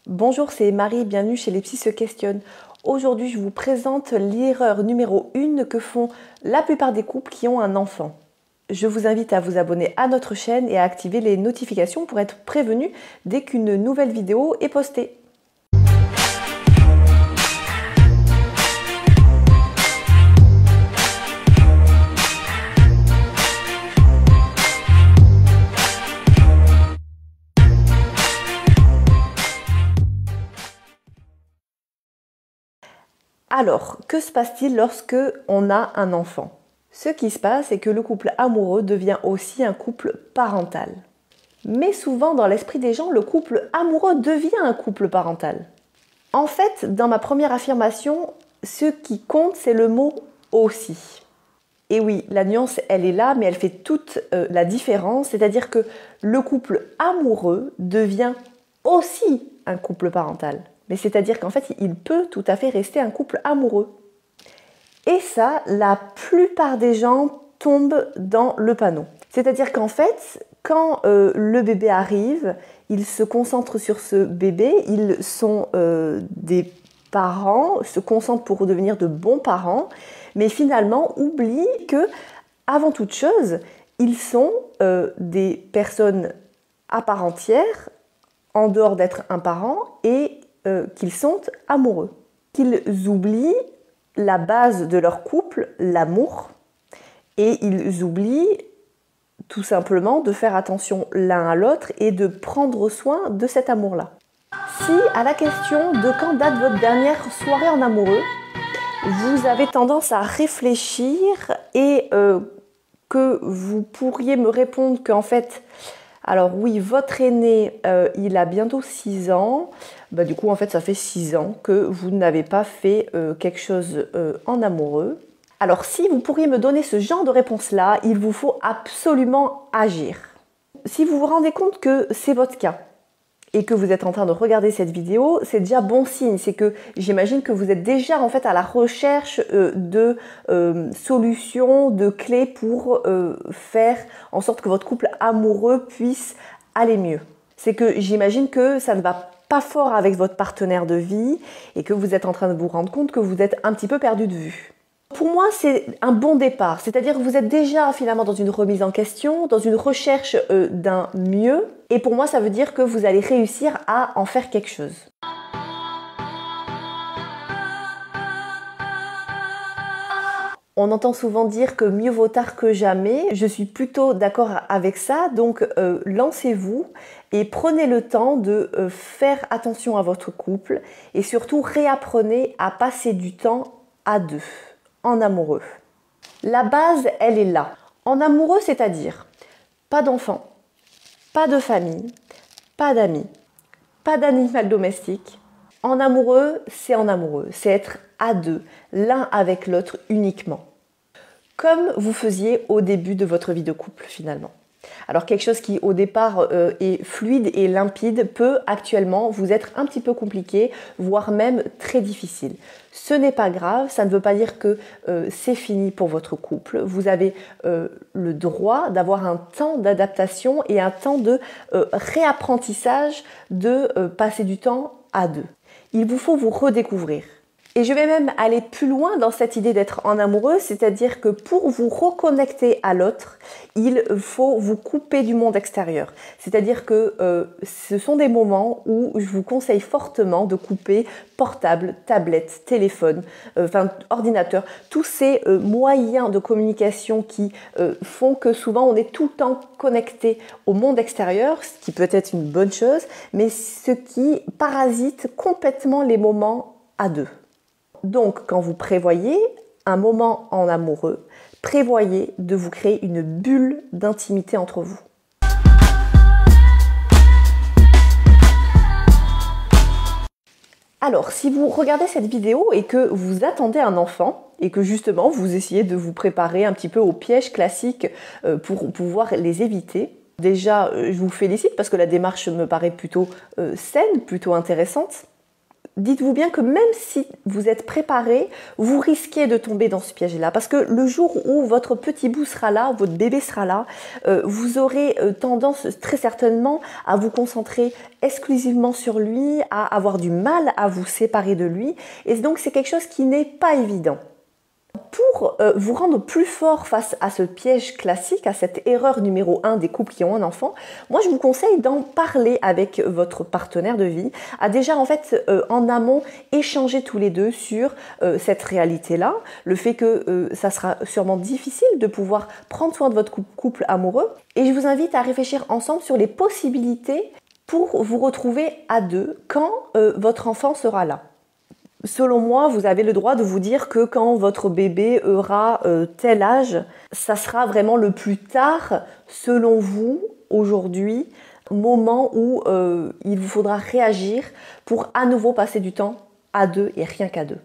Bonjour, c'est Marie, bienvenue chez Les Psys se questionnent. Aujourd'hui, je vous présente l'erreur numéro 1 que font la plupart des couples qui ont un enfant. Je vous invite à vous abonner à notre chaîne et à activer les notifications pour être prévenu dès qu'une nouvelle vidéo est postée. Alors, que se passe-t-il lorsque on a un enfant? Ce qui se passe, c'est que le couple amoureux devient aussi un couple parental. Mais souvent, dans l'esprit des gens, le couple amoureux devient un couple parental. En fait, dans ma première affirmation, ce qui compte, c'est le mot « aussi ». Et oui, la nuance, elle est là, mais elle fait toute la différence. C'est-à-dire que le couple amoureux devient aussi un couple parental. Mais c'est-à-dire qu'en fait, il peut tout à fait rester un couple amoureux. Et ça, la plupart des gens tombent dans le panneau. C'est-à-dire qu'en fait, quand le bébé arrive, ils se concentrent sur ce bébé, ils sont des parents, se concentrent pour devenir de bons parents, mais finalement oublient que, avant toute chose, ils sont des personnes à part entière, en dehors d'être un parent, et qu'ils sont amoureux. Qu'ils oublient la base de leur couple, l'amour, et ils oublient tout simplement de faire attention l'un à l'autre et de prendre soin de cet amour-là. Si à la question de quand date votre dernière soirée en amoureux, vous avez tendance à réfléchir et que vous pourriez me répondre qu'en fait, alors oui, votre aîné, il a bientôt 6 ans. Bah, du coup, en fait, ça fait 6 ans que vous n'avez pas fait quelque chose en amoureux. Alors, si vous pourriez me donner ce genre de réponse-là, il vous faut absolument agir. Si vous vous rendez compte que c'est votre cas et que vous êtes en train de regarder cette vidéo, c'est déjà bon signe. C'est que j'imagine que vous êtes déjà en fait à la recherche de solutions, de clés pour faire en sorte que votre couple amoureux puisse aller mieux. C'est que j'imagine que ça ne va pas fort avec votre partenaire de vie et que vous êtes en train de vous rendre compte que vous êtes un petit peu perdu de vue. Pour moi, c'est un bon départ, c'est-à-dire que vous êtes déjà finalement dans une remise en question, dans une recherche d'un mieux, et pour moi, ça veut dire que vous allez réussir à en faire quelque chose. On entend souvent dire que mieux vaut tard que jamais. Je suis plutôt d'accord avec ça, donc lancez-vous et prenez le temps de faire attention à votre couple et surtout réapprenez à passer du temps à deux, en amoureux. La base, elle est là. En amoureux, c'est-à-dire pas d'enfants, pas de famille, pas d'amis, pas d'animal domestique. En amoureux, c'est être à deux, l'un avec l'autre uniquement. Comme vous faisiez au début de votre vie de couple finalement. Alors quelque chose qui au départ est fluide et limpide peut actuellement vous être un petit peu compliqué, voire même très difficile. Ce n'est pas grave, ça ne veut pas dire que c'est fini pour votre couple. Vous avez le droit d'avoir un temps d'adaptation et un temps de réapprentissage de passer du temps à deux. Il vous faut vous redécouvrir. Et je vais même aller plus loin dans cette idée d'être en amoureux, c'est-à-dire que pour vous reconnecter à l'autre, il faut vous couper du monde extérieur. C'est-à-dire que ce sont des moments où je vous conseille fortement de couper portable, tablette, téléphone, ordinateur, tous ces moyens de communication qui font que souvent on est tout le temps connecté au monde extérieur, ce qui peut être une bonne chose, mais ce qui parasite complètement les moments à deux. Donc, quand vous prévoyez un moment en amoureux, prévoyez de vous créer une bulle d'intimité entre vous. Alors, si vous regardez cette vidéo et que vous attendez un enfant, et que justement vous essayez de vous préparer un petit peu aux pièges classiques pour pouvoir les éviter, déjà, je vous félicite parce que la démarche me paraît plutôt saine, plutôt intéressante. dites-vous bien que même si vous êtes préparé, vous risquez de tomber dans ce piège-là. Parce que le jour où votre petit bout sera là, votre bébé sera là, vous aurez tendance très certainement à vous concentrer exclusivement sur lui, à avoir du mal à vous séparer de lui. Et donc c'est quelque chose qui n'est pas évident. Pour vous rendre plus fort face à ce piège classique, à cette erreur numéro 1 des couples qui ont un enfant, moi je vous conseille d'en parler avec votre partenaire de vie, à déjà en fait en amont échanger tous les deux sur cette réalité-là, le fait que ça sera sûrement difficile de pouvoir prendre soin de votre couple amoureux, et je vous invite à réfléchir ensemble sur les possibilités pour vous retrouver à deux quand votre enfant sera là. Selon moi, vous avez le droit de vous dire que quand votre bébé aura tel âge, ça sera vraiment le plus tard, selon vous, aujourd'hui, moment où il vous faudra réagir pour à nouveau passer du temps à deux et rien qu'à deux.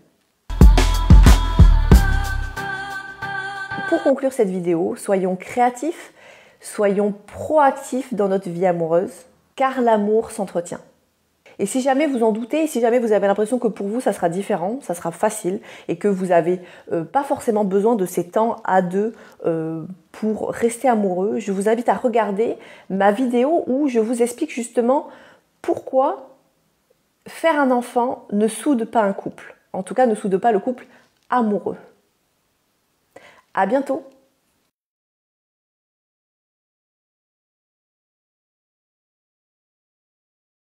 Pour conclure cette vidéo, soyons créatifs, soyons proactifs dans notre vie amoureuse, car l'amour s'entretient. Et si jamais vous en doutez, si jamais vous avez l'impression que pour vous ça sera différent, ça sera facile et que vous n'avez pas forcément besoin de ces temps à deux pour rester amoureux, je vous invite à regarder ma vidéo où je vous explique justement pourquoi faire un enfant ne soude pas un couple. En tout cas, ne soude pas le couple amoureux. À bientôt!